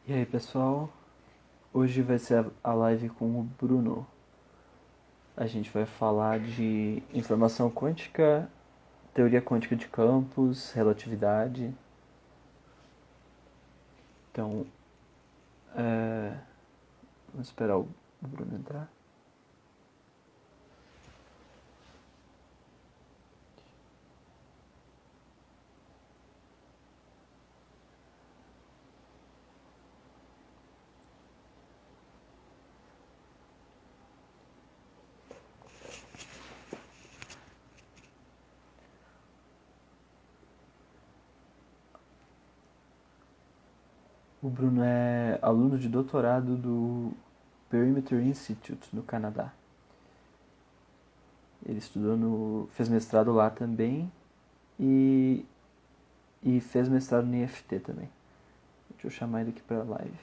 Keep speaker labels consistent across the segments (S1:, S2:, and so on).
S1: E aí pessoal, hoje vai ser a live com o Bruno. A gente vai falar de informação quântica, teoria quântica de campos, relatividade. Então, vamos esperar o Bruno entrar. O Bruno é aluno de doutorado do Perimeter Institute, no Canadá. Ele fez mestrado lá também e, e fez mestrado no IFT também. Deixa eu chamar ele aqui para a live.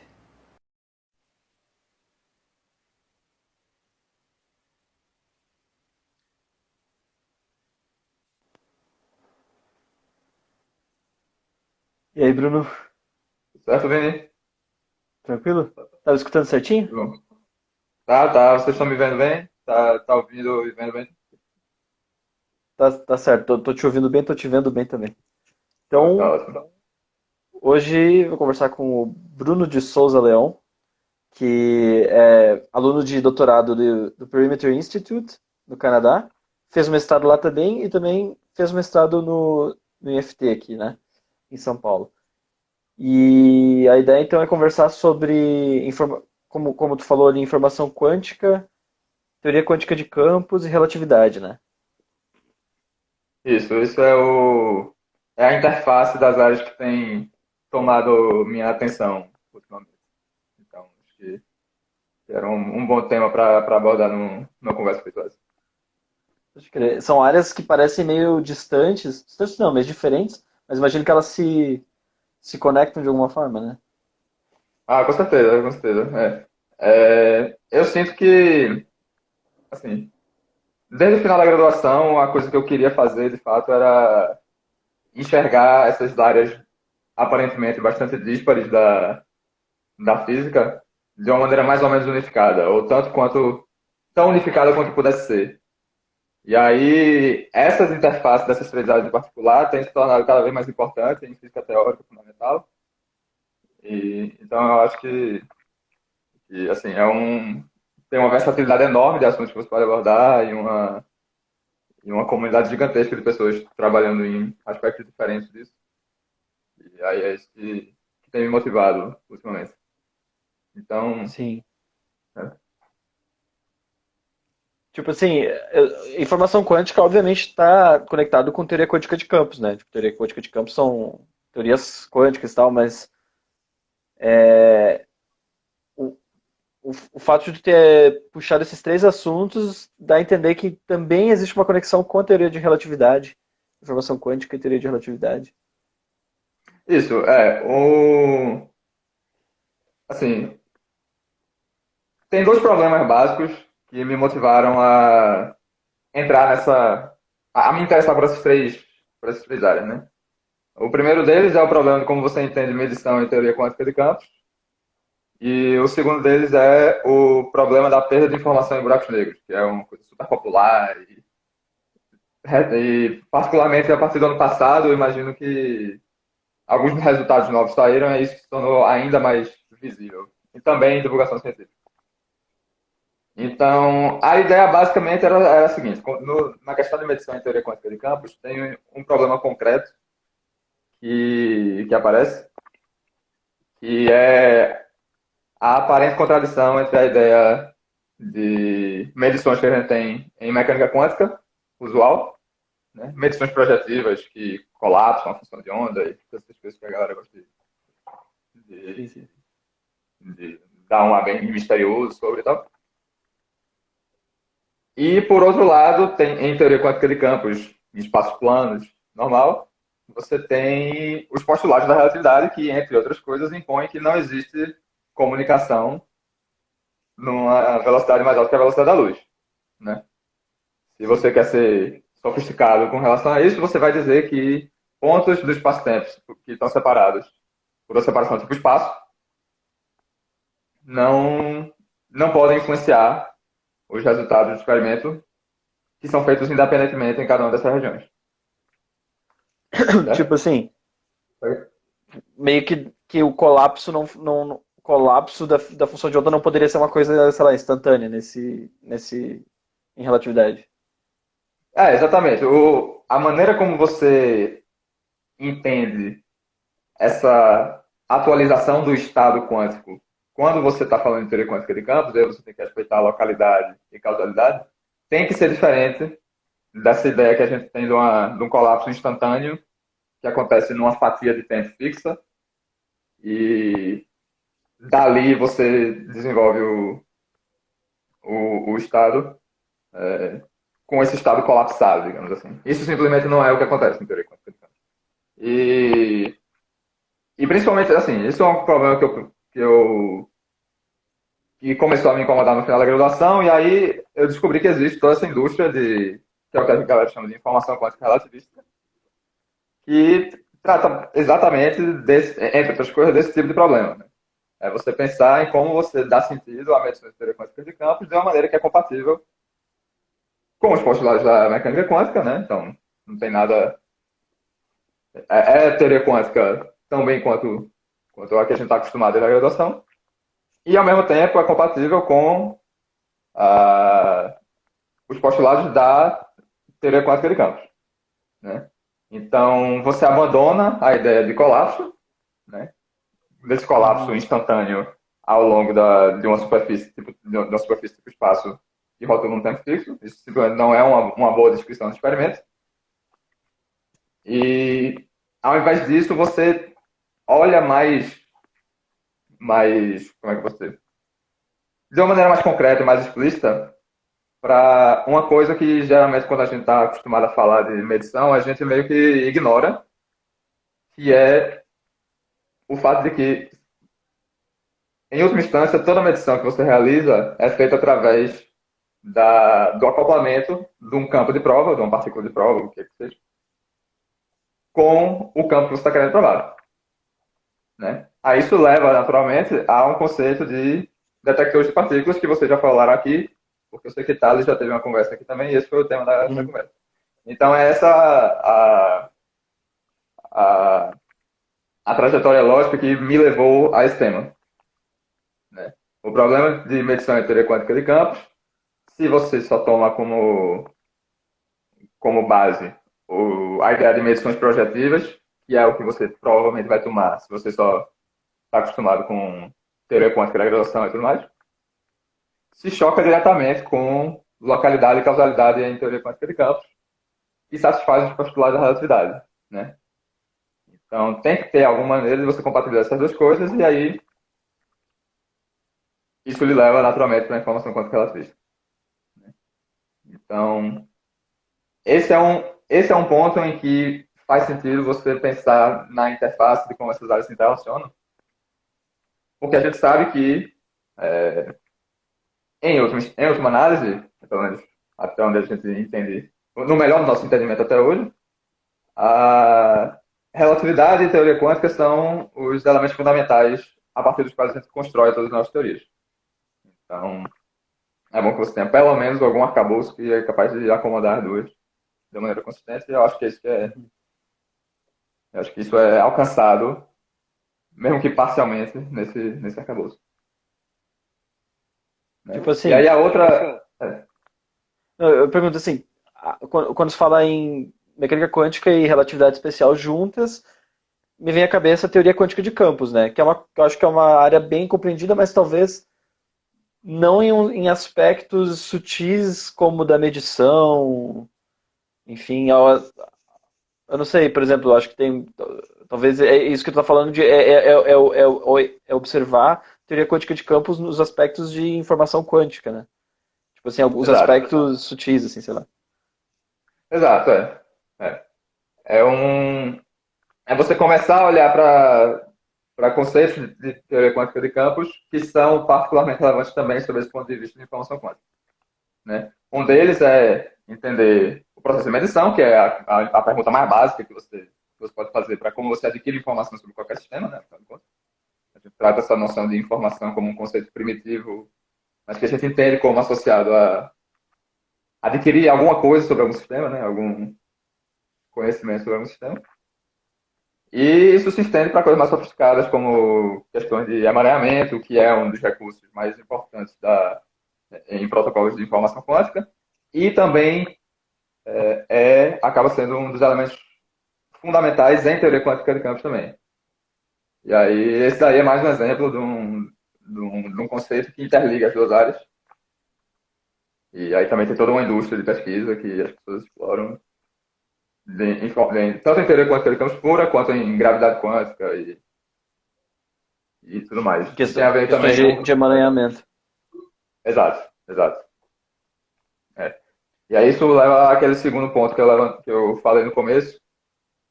S1: E aí, Bruno,
S2: Certo, Vini?
S1: tranquilo? Tava escutando certinho?
S2: Bom. Tá, vocês estão me vendo bem? Tá ouvindo e vendo bem?
S1: Tá certo, tô te ouvindo bem, tô te vendo bem também.
S2: Tá
S1: Então,
S2: ótimo.
S1: hoje eu vou conversar com o Bruno de Souza Leão, que é aluno de doutorado do Perimeter Institute, no Canadá. Fez um mestrado lá também e também fez um mestrado no IFT aqui, né, em São Paulo. E a ideia então é conversar sobre, como tu falou ali, informação quântica, teoria quântica de campos e relatividade, né?
S2: Isso é a interface das áreas que tem tomado minha atenção ultimamente. Então, acho que era um bom tema para abordar numa conversa feita essa.
S1: Pode crer. São áreas que parecem meio distantes não, mas diferentes, mas imagino que elas se conectam de alguma forma, né?
S2: Ah, com certeza, com certeza. Eu sinto que, assim, desde o final da graduação, a coisa que eu queria fazer, de fato, era enxergar essas áreas aparentemente bastante díspares da física de uma maneira mais ou menos unificada, ou tão unificada quanto pudesse ser. E aí, essas interfaces dessas três áreas em particular têm se tornado cada vez mais importantes em física teórica fundamental. Então, eu acho que assim, tem uma versatilidade enorme de assuntos que você pode abordar e uma comunidade gigantesca de pessoas trabalhando em aspectos diferentes disso. E aí é isso que tem me motivado ultimamente. Então,
S1: Sim.
S2: né?
S1: Tipo assim, informação quântica obviamente está conectado com teoria quântica de campos, né? Tipo, teoria quântica de campos são teorias quânticas e tal, mas o, o fato de ter puxado esses três assuntos dá a entender que também existe uma conexão com a teoria de relatividade, informação quântica e teoria de relatividade.
S2: Isso, assim, tem dois problemas básicos que me motivaram a entrar a me interessar por essas três áreas, né? O primeiro deles é o problema de como você entende medição e teoria quântica de campos, e o segundo deles é o problema da perda de informação em buracos negros, que é uma coisa super popular e particularmente a partir do ano passado, eu imagino que alguns resultados novos saíram e isso se tornou ainda mais visível. E também divulgação científica. Então, a ideia basicamente era a seguinte: na questão de medição em teoria quântica de campos, tem um problema concreto que aparece, que é a aparente contradição entre a ideia de medições que a gente tem em mecânica quântica usual, né? Medições projetivas que colapsam a função de onda e todas essas coisas que a galera gosta
S1: Sim,
S2: de,
S1: sim.
S2: de dar um ar bem misterioso sobre e tal. E, por outro lado, em teoria quântica de campos, em espaços planos, normal, você tem os postulados da relatividade que, entre outras coisas, impõem que não existe comunicação numa velocidade mais alta que a velocidade da luz, né? Se você
S1: Sim.
S2: quer ser sofisticado com relação a isso, você vai dizer que pontos do espaço-tempo que estão separados por uma separação tipo espaço não podem influenciar os resultados do experimento que são feitos independentemente em cada uma dessas regiões.
S1: Tipo
S2: Certo?
S1: assim, meio que o colapso o colapso da função de onda não poderia ser uma coisa, sei lá, instantânea em relatividade.
S2: Exatamente. A maneira como você entende essa atualização do estado quântico, quando você está falando de teoria quântica de campos, aí você tem que respeitar a localidade e causalidade, tem que ser diferente dessa ideia que a gente tem de um colapso instantâneo que acontece numa fatia de tempo fixa e dali você desenvolve o estado com esse estado colapsado, digamos assim. Isso simplesmente não é o que acontece em teoria quântica de campos. E, e principalmente, assim, isso é um problema que começou a me incomodar no final da graduação, e aí eu descobri que existe toda essa indústria que é o que a galera chama de informação quântica relativista, que trata exatamente, entre outras coisas, desse tipo de problema. Né? É você pensar em como você dá sentido à medicina de teoria quântica de campos de uma maneira que é compatível com os postulados da mecânica quântica, né? Então, não tem nada. É teoria quântica tão bem quanto a que a gente está acostumado na graduação, e ao mesmo tempo é compatível com ah, os postulados da teoria quântica de campos. Né? Então, você abandona a ideia de colapso, né? Desse colapso
S1: Uhum.
S2: instantâneo ao longo de uma superfície, tipo espaço que rotula um tempo fixo. Isso simplesmente não é uma boa descrição do experimento. E, ao invés disso, você olha como é que você... De uma maneira mais concreta e mais explícita, para uma coisa que geralmente quando a gente está acostumado a falar de medição, a gente meio que ignora, que é o fato de que, em última instância, toda medição que você realiza é feita através do acoplamento de um campo de prova, de uma partícula de prova, o que seja, com o campo que você está querendo provar. Né? Aí isso leva, naturalmente, a um conceito de detectores de partículas, que vocês já falaram aqui, porque eu sei que Thales já teve uma conversa aqui também, e esse foi o tema da
S1: Uhum.
S2: conversa. Então, é essa a, a trajetória lógica que me levou a esse tema. Né? O problema de medição em teoria quântica de campos, se você só toma como base a ideia de medições projetivas, que é o que você provavelmente vai tomar se você só está acostumado com teoria quântica da graduação e tudo mais, se choca diretamente com localidade e causalidade em teoria quântica de campos e satisfaz os postulados da relatividade. Né? Então, tem que ter alguma maneira de você compatibilizar essas duas coisas, e aí isso lhe leva naturalmente para a informação quântica relativista. Então, esse é um ponto em que faz sentido você pensar na interface de como essas áreas se interrelacionam, porque a gente sabe que, em última análise, pelo menos até onde a gente entende, no melhor do nosso entendimento até hoje, a relatividade e teoria quântica são os elementos fundamentais a partir dos quais a gente constrói todas as nossas teorias. Então, é bom que você tenha pelo menos algum arcabouço que é capaz de acomodar as duas de maneira consistente, e eu acho que isso é alcançado, mesmo que parcialmente, nesse arcabouço. Né?
S1: Tipo
S2: E aí
S1: assim,
S2: a outra.
S1: eu pergunto assim, quando se fala em mecânica quântica e relatividade especial juntas, me vem à cabeça a teoria quântica de campos, né? Que eu acho que é uma área bem compreendida, mas talvez não em aspectos sutis como da medição, enfim, eu não sei, por exemplo, eu acho que tem, talvez é isso que tu está falando de é observar teoria quântica de campos nos aspectos de informação quântica, né? Tipo assim, alguns
S2: Exato.
S1: aspectos sutis, assim, sei lá.
S2: Exato, é. É, é um. É você começar a olhar para conceitos de teoria quântica de campos que são particularmente relevantes também sob esse ponto de vista de informação quântica. Né? Um deles é entender o processo de medição, que é a pergunta mais básica que você pode fazer para como você adquire informação sobre qualquer sistema, né? gente trata essa noção de informação como um conceito primitivo, mas que a gente entende como associado a adquirir alguma coisa sobre algum sistema, né? Algum conhecimento sobre algum sistema. E isso se estende para coisas mais sofisticadas, como questões de emaranhamento, que é um dos recursos mais importantes em protocolos de informação quântica, e também acaba sendo um dos elementos fundamentais em teoria quântica de campos também. E aí, esse daí é mais um exemplo de um conceito que interliga as duas áreas. E aí também tem toda uma indústria de pesquisa que as pessoas exploram, tanto em teoria quântica de campos pura, quanto em gravidade quântica e tudo mais. E tem a ver
S1: Questões
S2: também
S1: de emaranhamento.
S2: Exato, exato. É. E aí isso leva àquele segundo ponto que eu falei no começo,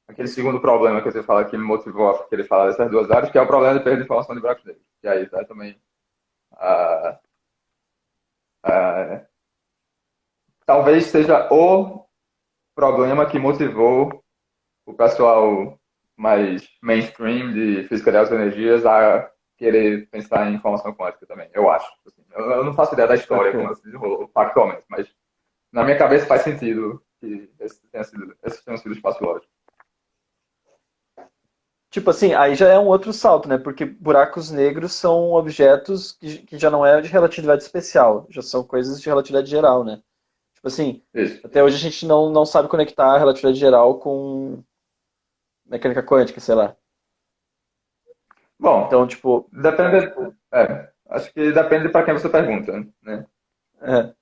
S2: aquele segundo problema que você fala que me motivou a querer falar dessas duas áreas, que é o problema de perda de informação de buracos negros. E aí tá também a, a, talvez seja o problema que motivou o pessoal mais mainstream de física de altas energias a querer pensar em informação quântica também, eu acho. Assim, eu não faço ideia da história, como ela se desenrolou factualmente, mas na minha cabeça faz sentido que esses tenham sido espaço lógico.
S1: Tipo assim, aí já é um outro salto, né? Porque buracos negros são objetos que já não é de relatividade especial, já são coisas de relatividade geral, né? Tipo assim,
S2: Isso.
S1: até hoje a gente não sabe conectar a relatividade geral com mecânica quântica, sei lá.
S2: Bom,
S1: Então, tipo,
S2: depende. Acho que depende para quem você pergunta, né?
S1: é,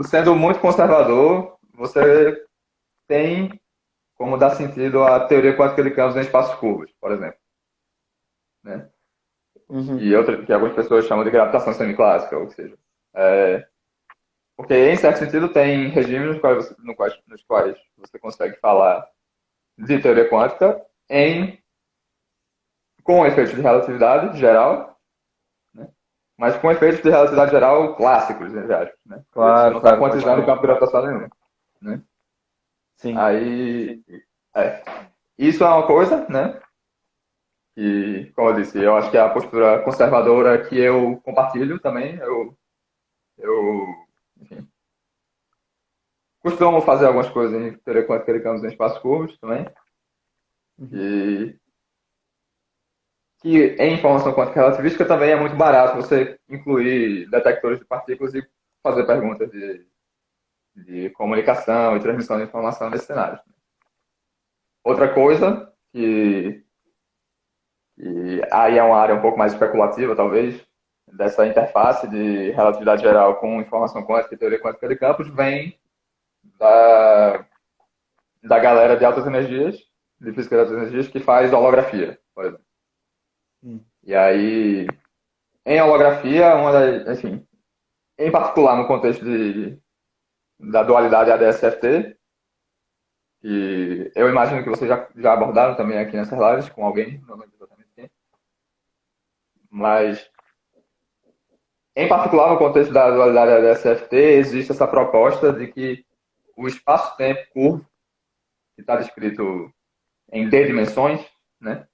S2: Sendo muito conservador, você tem como dar sentido à teoria quântica de campos em espaços curvos, por exemplo, né?
S1: uhum,
S2: E outra que algumas pessoas chamam de gravitação semiclássica, ou seja, porque em certo sentido tem regimes nos quais você consegue falar de teoria quântica com efeitos de relatividade geral, né? Mas com efeitos de relatividade geral clássicos, entre aspas, né? Você
S1: claro,
S2: não está
S1: claro, pode
S2: quantizando o
S1: crer.
S2: campo gravitacional nenhum, né?
S1: Sim.
S2: Aí, é. Isso é uma coisa, né? Que, como eu disse, eu acho que é a postura conservadora que eu compartilho também. Eu enfim, costumo fazer algumas coisas em teoria quântica de campos em espaços curvos também.
S1: Uhum.
S2: E que em informação quântica relativística também é muito barato você incluir detectores de partículas e fazer perguntas de comunicação e transmissão de informação nesse cenário. Outra coisa que aí é uma área um pouco mais especulativa, talvez, dessa interface de relatividade geral com informação quântica e teoria quântica de campos, vem da, da galera de altas energias, de física de altas energias, que faz holografia, por exemplo.
S1: Hum.
S2: E aí, em holografia, enfim, em particular no contexto da dualidade ADS-FT, que eu imagino que vocês já abordaram também aqui nessas lives com alguém, não lembro exatamente quem, mas em particular no contexto da dualidade ADS-FT, existe essa proposta de que o espaço-tempo curvo, que está descrito em D dimensões, né,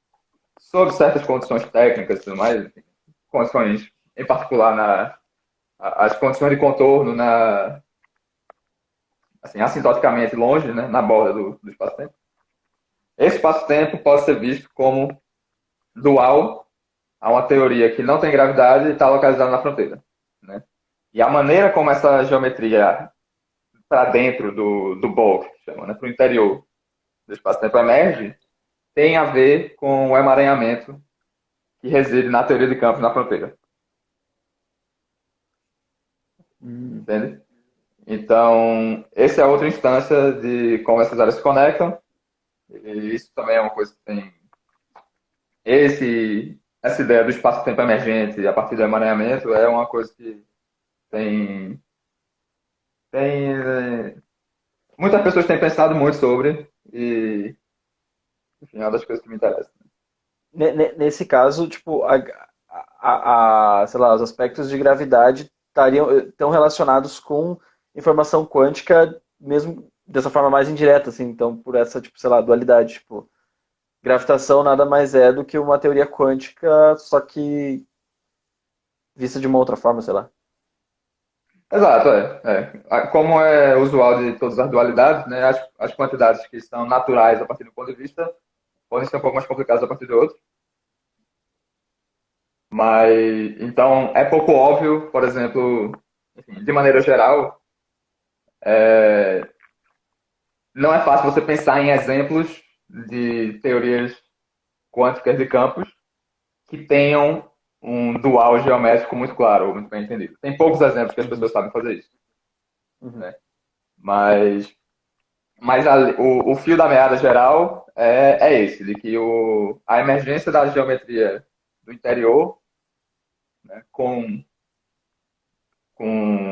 S2: sob certas condições técnicas e tudo mais, condições, em particular, as condições de contorno assim, assintoticamente longe, né, na borda do espaço-tempo. Esse espaço-tempo pode ser visto como dual a uma teoria que não tem gravidade e está localizada na fronteira. Né? E a maneira como essa geometria para dentro do bulk, chama, né, para o interior do espaço-tempo emerge, tem a ver com o emaranhamento que reside na teoria de campos na fronteira.
S1: Hum.
S2: Entende? Então, essa é outra instância de como essas áreas se conectam. E isso também é uma coisa que tem essa ideia do espaço-tempo emergente a partir do emaranhamento é uma coisa que tem, muitas pessoas têm pensado muito sobre e, enfim, é uma das coisas que me interessa.
S1: Nesse caso, tipo, sei lá, os aspectos de gravidade estão relacionados com informação quântica, mesmo dessa forma mais indireta, assim, então, por essa, tipo, sei lá, dualidade, tipo. gravitação nada mais é do que uma teoria quântica, só que vista de uma outra forma, sei lá.
S2: Exato, Como é usual de todas as dualidades, né, as quantidades que são naturais a partir do ponto de vista podem ser um pouco mais complicadas a partir do outro. Mas, então, é pouco óbvio, por exemplo, enfim, de maneira geral, não é fácil você pensar em exemplos de teorias quânticas de campos que tenham um dual geométrico muito claro, ou muito bem entendido. Tem poucos exemplos que as
S1: Uhum,
S2: pessoas sabem fazer isso,
S1: uhum,
S2: né? Mas, o fio da meada geral é esse, de que a emergência da geometria do interior, né, com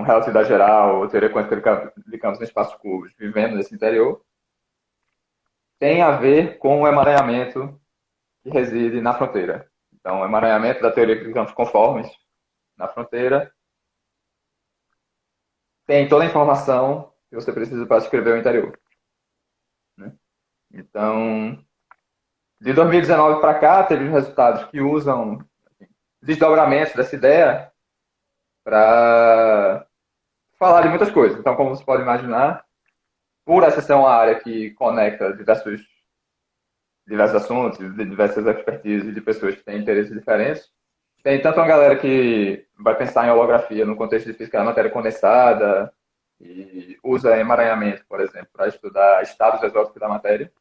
S2: relatividade geral, ou teoria quântica de campos em espaços curvos, vivendo nesse interior, tem a ver com o emaranhamento que reside na fronteira. Então, o emaranhamento da teoria de campos conformes na fronteira tem toda a informação que você precisa para escrever o interior, né? Então, de 2019 para cá, teve resultados que usam desdobramentos dessa ideia para falar de muitas coisas. Então, como você pode imaginar, por essa ser uma área que conecta diversos assuntos, de diversas expertises de pessoas que têm interesses diferentes, tem tanto uma galera que vai pensar em holografia no contexto de física da matéria condensada e usa emaranhamento, por exemplo, para estudar estados exóticos da matéria,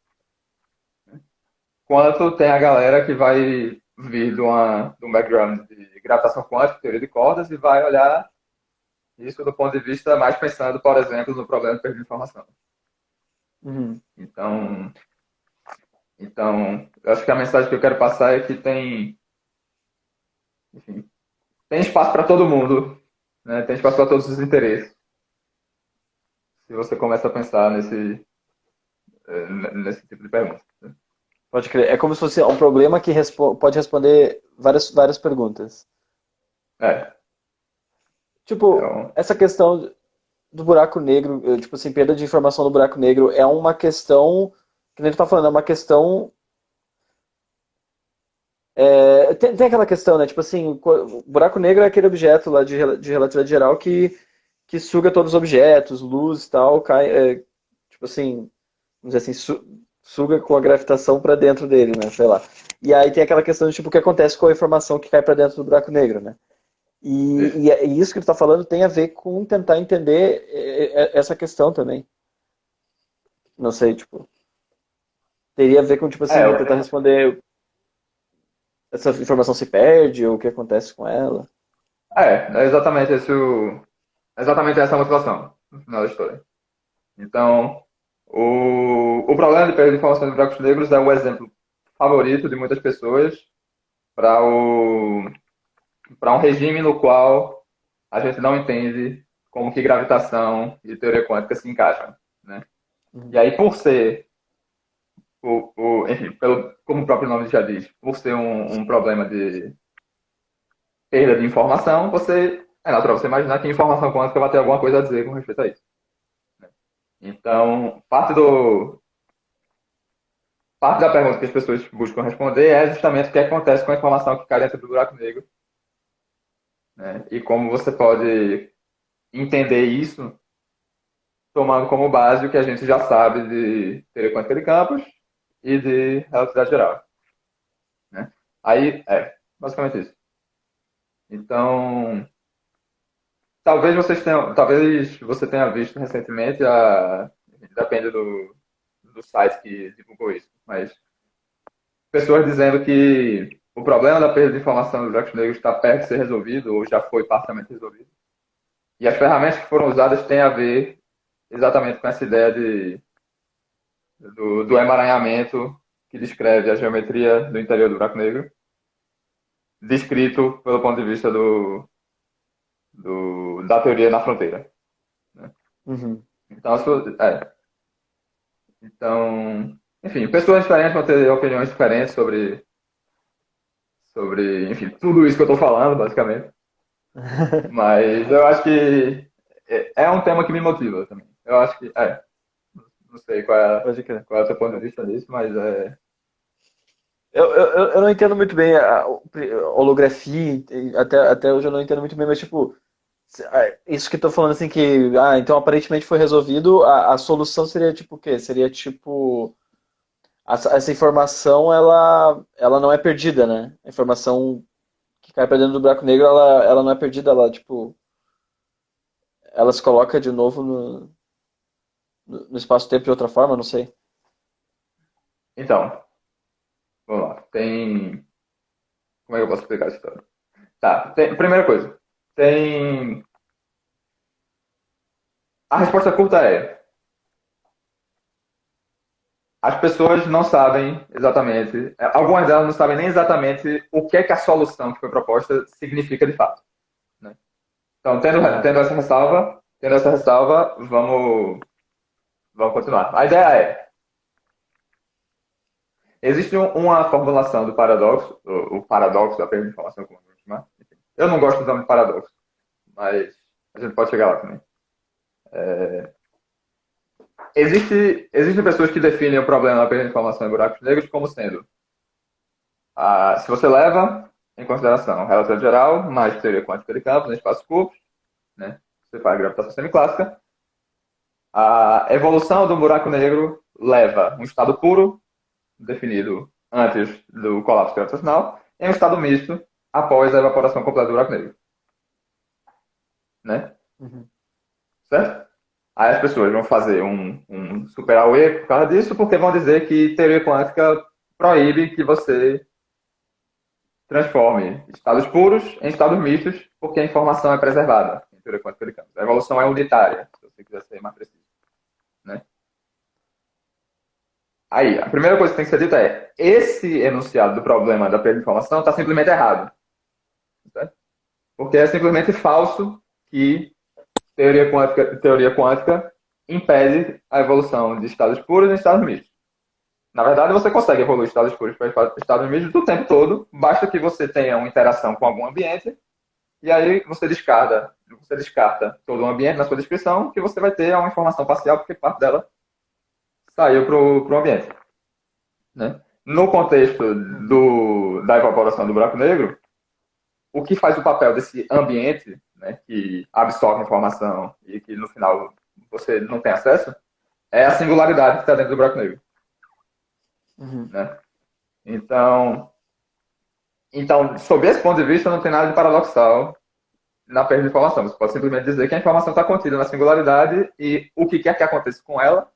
S2: quanto tem a galera que vai vir de um background de gravitação quântica, teoria de cordas, e vai olhar isso do ponto de vista mais pensando, por exemplo, no problema de perda de informação.
S1: uhum.
S2: Então, eu acho que a mensagem que eu quero passar é que enfim, tem espaço para todo mundo, né? Tem espaço para todos os interesses. Se você começa a pensar nesse tipo de pergunta.
S1: Pode crer. É como se fosse um problema que pode responder várias perguntas.
S2: É,
S1: Tipo,
S2: então,
S1: essa questão do buraco negro, tipo assim, perda de informação do buraco negro é uma questão, que nem tu tá falando, é uma questão. Tem aquela questão, né? Tipo assim, o buraco negro é aquele objeto lá de relatividade geral que suga todos os objetos, luz e tal, cai, tipo assim, vamos dizer assim, suga com a gravitação para dentro dele, né? Sei lá. E aí tem aquela questão de tipo o que acontece com a informação que cai para dentro do buraco negro, né?
S2: isso.
S1: E isso que ele está falando tem a ver com tentar entender essa questão também. Não sei, tipo, teria a ver com tipo
S2: É,
S1: assim, tentar responder essa informação se perde ou o que acontece com ela.
S2: é exatamente exatamente essa a motivação no final da história. Então, o problema de perda de informação de buracos negros é o exemplo favorito de muitas pessoas para para um regime no qual a gente não entende como que gravitação e teoria quântica se encaixam, né? E
S1: Uhum.
S2: aí, por ser, enfim, como o próprio nome já diz, por ser um problema de perda de informação, é natural você imaginar que informação quântica vai ter alguma coisa a dizer com respeito a isso. Então, parte da pergunta que as pessoas buscam responder é justamente o que acontece com a informação que cai dentro do buraco negro, né? E como você pode entender isso tomando como base o que a gente já sabe de teoria quântica de campos e de relatividade geral, né? Aí, basicamente isso. Então, talvez você tenha visto recentemente depende do site que divulgou isso, mas pessoas dizendo que o problema da perda de informação dos buracos negros está perto de ser resolvido ou já foi parcialmente resolvido. E as ferramentas que foram usadas têm a ver exatamente com essa ideia do emaranhamento que descreve a geometria do interior do buraco negro, descrito pelo ponto de vista da teoria na fronteira, né?
S1: Uhum.
S2: Então, então, enfim, pessoas diferentes vão ter opiniões diferentes sobre, enfim, tudo isso que eu estou falando, basicamente. Mas eu acho que é um tema que me motiva também. Eu acho que, não sei
S1: Pode crer.
S2: qual é o seu ponto de vista nisso, mas
S1: eu não entendo muito bem a holografia, até hoje eu não entendo muito bem, mas tipo, isso que eu tô falando assim que, então aparentemente foi resolvido, a solução seria tipo o quê? Seria tipo, essa informação ela não é perdida, né? A informação que cai pra dentro do buraco negro, ela não é perdida, ela tipo, ela se coloca de novo no espaço-tempo de outra forma, não sei.
S2: Então, vamos lá. Tem. Como é que eu posso explicar essa história? Tá, primeira coisa. Tem. A resposta curta é: as pessoas não sabem exatamente, algumas delas não sabem nem exatamente o que é que a solução que foi proposta significa de fato, né? Então,
S1: Aham.
S2: tendo essa ressalva, vamos continuar. A ideia é: existe uma formulação do paradoxo, o paradoxo da perda de informação, como vamos chamar. Enfim, eu não gosto do nome de paradoxo, mas a gente pode chegar lá também. Existem pessoas que definem o problema da perda de informação em buracos negros como sendo, se você leva em consideração relatividade geral, mais teoria quântica de campos em espaços curtos, né? Você faz gravitação semiclássica, a evolução do buraco negro leva um estado puro, definido antes do colapso gravitacional, em um estado misto após a evaporação completa do buraco negro, né?
S1: Uhum.
S2: Certo? Aí as pessoas vão fazer super AUE por causa disso, porque vão dizer que teoria quântica proíbe que você transforme estados puros em estados mistos, porque a informação é preservada em teoria quântica de campos. A evolução é unitária, se você quiser ser mais preciso, né? Aí, a primeira coisa que tem que ser dita é: esse enunciado do problema da perda de informação está simplesmente errado, certo? Porque é simplesmente falso que teoria quântica impede a evolução de estados puros em estados mistos. Na verdade, você consegue evoluir estados puros para estados mistos o tempo todo, basta que você tenha uma interação com algum ambiente, e aí você descarta todo o ambiente na sua descrição, que você vai ter uma informação parcial, porque parte dela saiu para o ambiente, né? No contexto
S1: Uhum.
S2: da evaporação do buraco negro, o que faz o papel desse ambiente, né, que absorve informação e que no final você não tem acesso, é a singularidade que está dentro do buraco negro,
S1: Uhum.
S2: né? Então, sob esse ponto de vista, não tem nada de paradoxal na perda de informação. Você pode simplesmente dizer que a informação está contida na singularidade e o que quer que aconteça com ela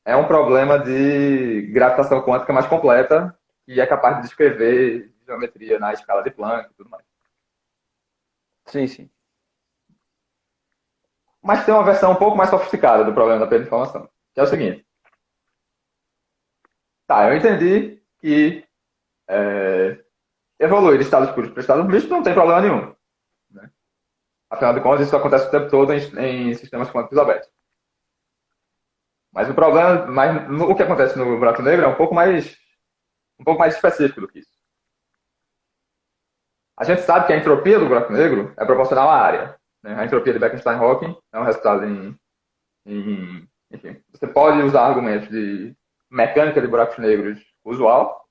S2: é um problema de gravitação quântica mais completa e é capaz de descrever geometria na escala de Planck e tudo mais.
S1: Sim, sim.
S2: Mas tem uma versão um pouco mais sofisticada do problema da perda de informação, que é o seguinte. Tá, eu entendi que evoluir de estados puros para estados mistos não tem problema nenhum, né? Afinal de contas, isso acontece o tempo todo em sistemas quânticos abertos. Mas o que acontece no buraco negro é um pouco mais específico do que isso. A gente sabe que a entropia do buraco negro é proporcional à área, né? A entropia de Bekenstein-Hawking é um resultado enfim, você pode usar argumentos de mecânica de buracos negros usual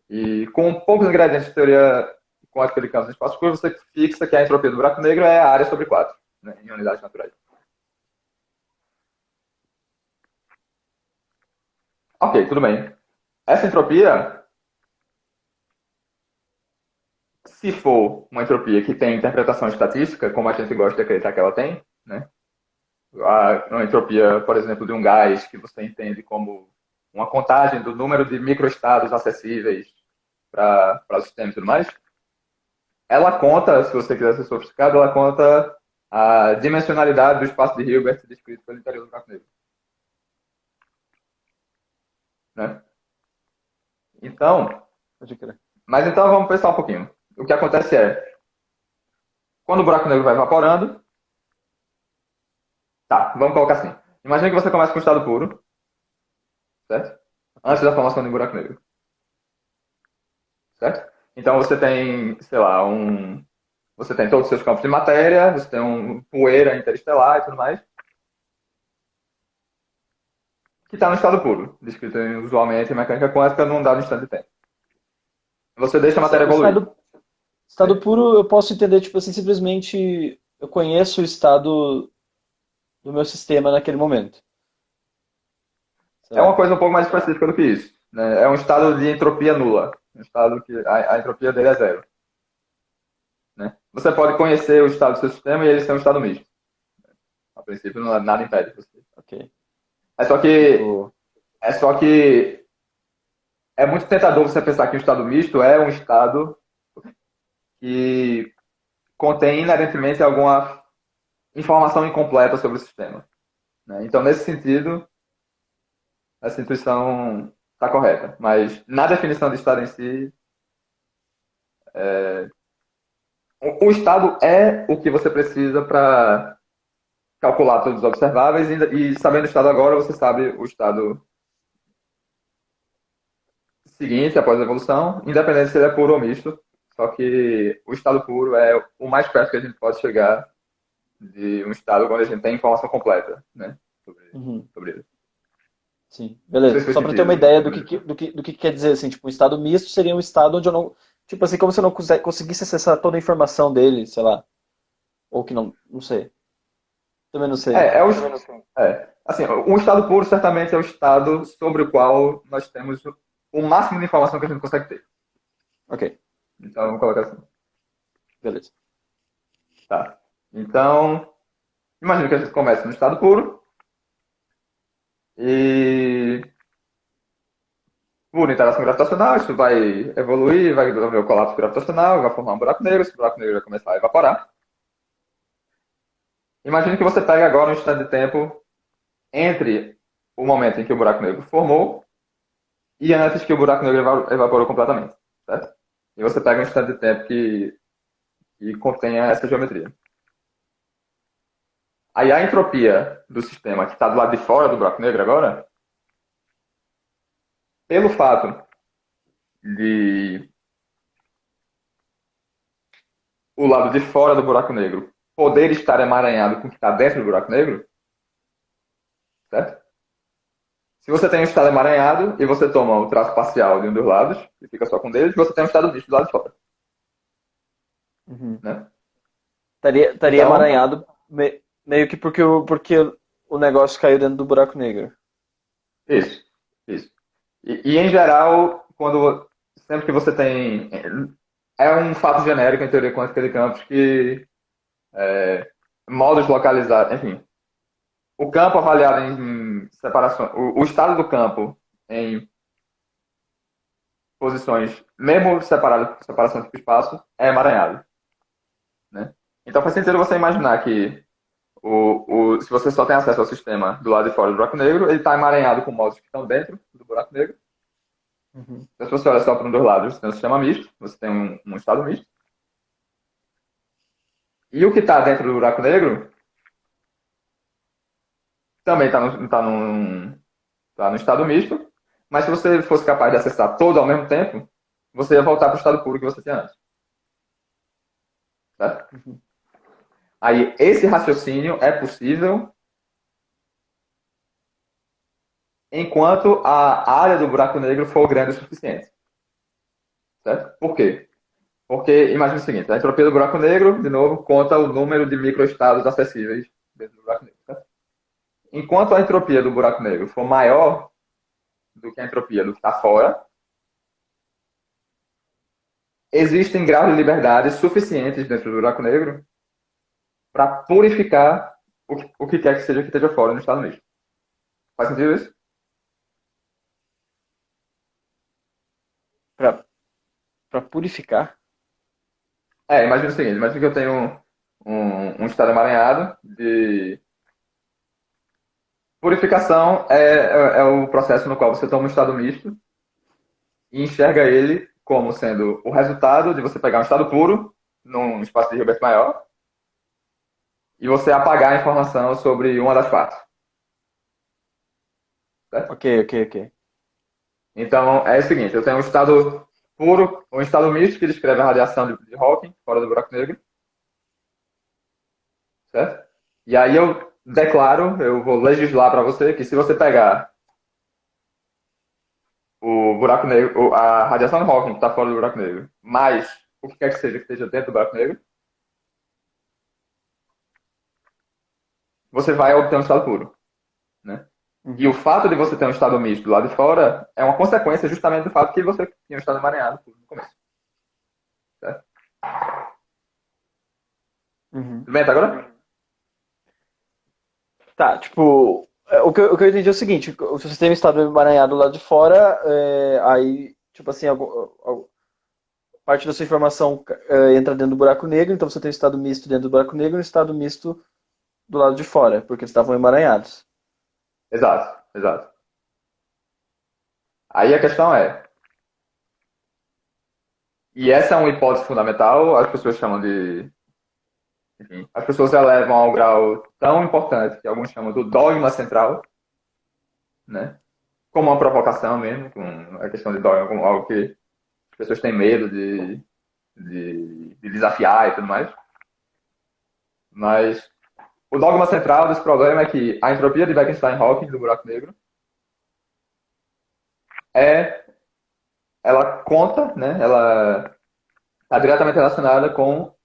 S2: e com poucos ingredientes de teoria quântica de campos no espaço curvo, você fixa que a entropia do buraco negro é a área sobre 4, né, em unidades naturais. Ok, tudo bem. Essa entropia, se for uma entropia que tem interpretação estatística, como a gente gosta de acreditar que ela tem, né? Uma entropia, por exemplo, de um gás que você entende como uma contagem do número de microestados acessíveis para o sistema e tudo mais, ela conta, se você quiser ser sofisticado, ela conta a dimensionalidade do espaço de Hilbert descrito pelo interior do buraco negro, né? Então,
S1: Pode crer.
S2: mas então vamos pensar um pouquinho. O que acontece é, quando o buraco negro vai evaporando, tá, vamos colocar assim. Imagina que você começa com um estado puro, certo? Antes da formação de um buraco negro, certo? Então você tem, sei lá, você tem todos os seus campos de matéria, você tem poeira interestelar e tudo mais. que está no estado puro, descrito usualmente em mecânica quântica num dado instante de tempo. Você deixa a matéria
S1: O
S2: evoluir.
S1: estado puro eu posso entender, tipo assim, simplesmente eu conheço o estado do meu sistema naquele momento. Sei
S2: É uma
S1: lá.
S2: coisa um pouco mais específica do que isso. Né? É um estado de entropia nula. Um estado que a entropia dele é zero. Né? Você pode conhecer o estado do seu sistema e ele ser um estado misto. A princípio, nada impede você.
S1: Ok.
S2: É só que,
S1: Tipo,
S2: é só que é muito tentador você pensar que o estado misto é um estado que contém inerentemente alguma informação incompleta sobre o sistema. Né? Então, nesse sentido, essa intuição está correta. Mas na definição de estado em si, o estado é o que você precisa para calcular todos os observáveis e sabendo o estado agora, você sabe o estado seguinte, após a evolução, independente se ele é puro ou misto. Só que o estado puro é o mais perto que a gente pode chegar de um estado onde a gente tem informação completa, né? Sobre,
S1: uhum,
S2: sobre ele.
S1: sim,
S2: Não sei se
S1: beleza.
S2: fez
S1: Só para ter uma
S2: sentido.
S1: ideia do que quer dizer, assim, tipo, um estado misto seria um estado onde eu não, tipo assim, como se eu não conseguisse acessar toda a informação dele, sei lá, ou que não, não sei. Também não sei.
S2: É, assim, um estado puro certamente é o estado sobre o qual nós temos o máximo de informação que a gente consegue ter.
S1: Ok,
S2: Então, vamos colocar assim.
S1: beleza.
S2: Tá. Então, imagina que a gente começa no estado puro e por interação gravitacional, isso vai evoluir, vai haver o colapso gravitacional, vai formar um buraco negro, esse buraco negro vai começar a evaporar. Imagine que você pega agora um instante de tempo entre o momento em que o buraco negro formou e antes que o buraco negro evaporou completamente, certo? E você pega um instante de tempo que contenha essa geometria. Aí a entropia do sistema que está do lado de fora do buraco negro agora, pelo fato de o lado de fora do buraco negro poder estar emaranhado com o que está dentro do buraco negro, certo? Se você tem um estado emaranhado e você toma o traço parcial de um dos lados e fica só com um deles, você tem um estado misto do lado de fora,
S1: Uhum.
S2: né?
S1: Estaria
S2: Então,
S1: emaranhado meio que porque o negócio caiu dentro do buraco negro.
S2: isso, isso. E em geral, sempre que você tem, é um fato genérico em teoria quântica de campos que modos localizados, enfim, o campo avaliado em separação, o estado do campo em posições, mesmo separado por separação tipo espaço, é emaranhado, né? Então faz sentido você imaginar que se você só tem acesso ao sistema do lado de fora do buraco negro, ele está emaranhado com modos que estão dentro do buraco negro.
S1: Uhum.
S2: Então, se você olha só para um dos lados, você tem um sistema misto, você tem um estado misto. E o que está dentro do buraco negro também tá no estado misto, mas se você fosse capaz de acessar todo ao mesmo tempo, você ia voltar para o estado puro que você tinha antes. Certo?
S1: Uhum.
S2: Aí, esse raciocínio é possível enquanto a área do buraco negro for grande o suficiente. Certo? Por quê? Porque, imagine o seguinte, a entropia do buraco negro, de novo, conta o número de microestados acessíveis dentro do buraco negro. Certo? Enquanto a entropia do buraco negro for maior do que a entropia do que está fora, existem graus de liberdade suficientes dentro do buraco negro para purificar o que quer que seja que esteja fora no estado misto. Faz sentido isso?
S1: Pra, pra purificar.
S2: Imagina o seguinte, imagina que eu tenho um estado emaranhado de purificação é o processo no qual você toma um estado misto e enxerga ele como sendo o resultado de você pegar um estado puro num espaço de Hilbert maior e você apagar a informação sobre uma das partes. Certo?
S1: Ok, ok, ok.
S2: Então, é o seguinte, eu tenho um estado puro, um estado misto que descreve a radiação de Hawking, fora do buraco negro, certo? E aí eu declaro, eu vou legislar para você que se você pegar o buraco negro, a radiação de Hawking que está fora do buraco negro, mais o que quer que seja que esteja dentro do buraco negro, você vai obter um estado puro, né? E o
S1: Uhum.
S2: fato de você ter um estado misto lá de fora é uma consequência justamente do fato que você tinha um estado emaranhado no começo. Certo?
S1: Uhum.
S2: Tudo bem até agora?
S1: Tá, tipo, o que eu entendi é o seguinte, se você tem um estado emaranhado lá de fora, aí, tipo assim, parte da sua informação entra dentro do buraco negro, então você tem um estado misto dentro do buraco negro e um estado misto do lado de fora, porque eles estavam emaranhados.
S2: Exato, exato. Aí a questão é, e essa é uma hipótese fundamental, as pessoas chamam de, enfim, as pessoas elevam ao grau tão importante que alguns chamam do dogma central, né? Como uma provocação mesmo, com a questão de dogma como algo que as pessoas têm medo de desafiar e tudo mais. Mas o dogma central desse problema é que a entropia de Bekenstein-Hawking do buraco negro é, ela conta, né? Ela está diretamente relacionada com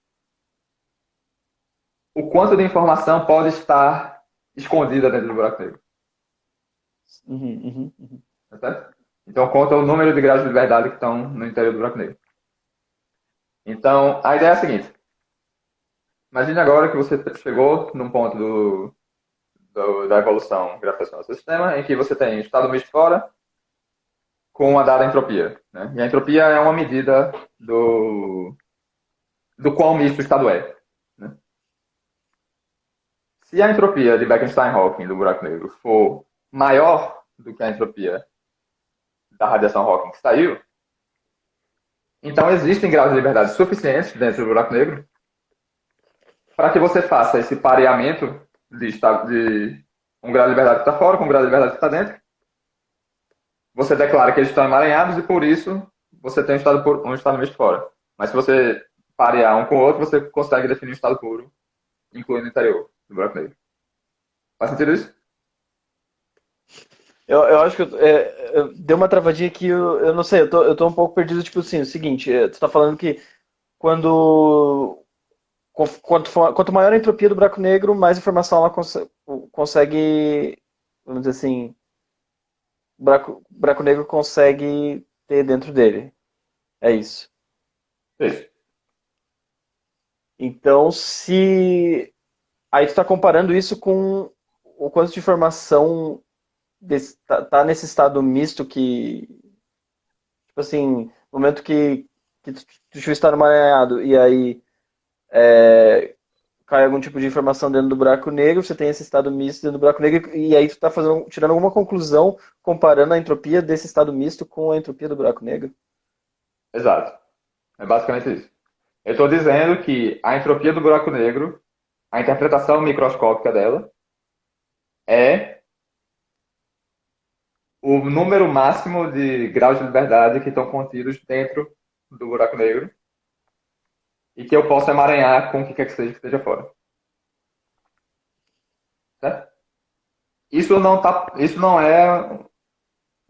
S2: o quanto de informação pode estar escondida dentro do buraco negro.
S1: Uhum, uhum, uhum.
S2: Tá certo? Então conta o número de graus de liberdade que estão no interior do buraco negro. Então a ideia é a seguinte: imagine agora que você chegou num ponto da evolução gravitacional do seu sistema em que você tem estado misto fora com uma dada entropia. Né? E a entropia é uma medida do quão misto o estado é. Né? Se a entropia de Bekenstein-Hawking do buraco negro for maior do que a entropia da radiação Hawking que saiu, então existem graus de liberdade suficientes dentro do buraco negro para que você faça esse pareamento de um grau de liberdade que está fora com um grau de liberdade que está dentro. Você declara que eles estão emaranhados e por isso você tem um estado misto fora. Mas se você parear um com o outro, você consegue definir um estado puro, incluindo o interior do buraco negro. Faz sentido isso?
S1: Eu acho que deu uma travadinha aqui, eu não sei, eu tô um pouco perdido, tipo assim, o seguinte, tu tá falando que quando quanto maior a entropia do buraco negro, mais informação ela consegue, vamos dizer assim, o buraco negro consegue ter dentro dele. É isso.
S2: Isso.
S1: Então, se aí tu está comparando isso com o quanto de informação tá nesse estado misto que, tipo assim, no momento que tu deixou estar emaranhado e aí cai algum tipo de informação dentro do buraco negro, você tem esse estado misto dentro do buraco negro, e aí tu tá tirando alguma conclusão comparando a entropia desse estado misto com a entropia do buraco negro.
S2: Exato. É basicamente isso. Eu estou dizendo que a entropia do buraco negro, a interpretação microscópica dela, é o número máximo de graus de liberdade que estão contidos dentro do buraco negro e que eu posso emaranhar com o que quer que esteja fora. Certo? Isso não é,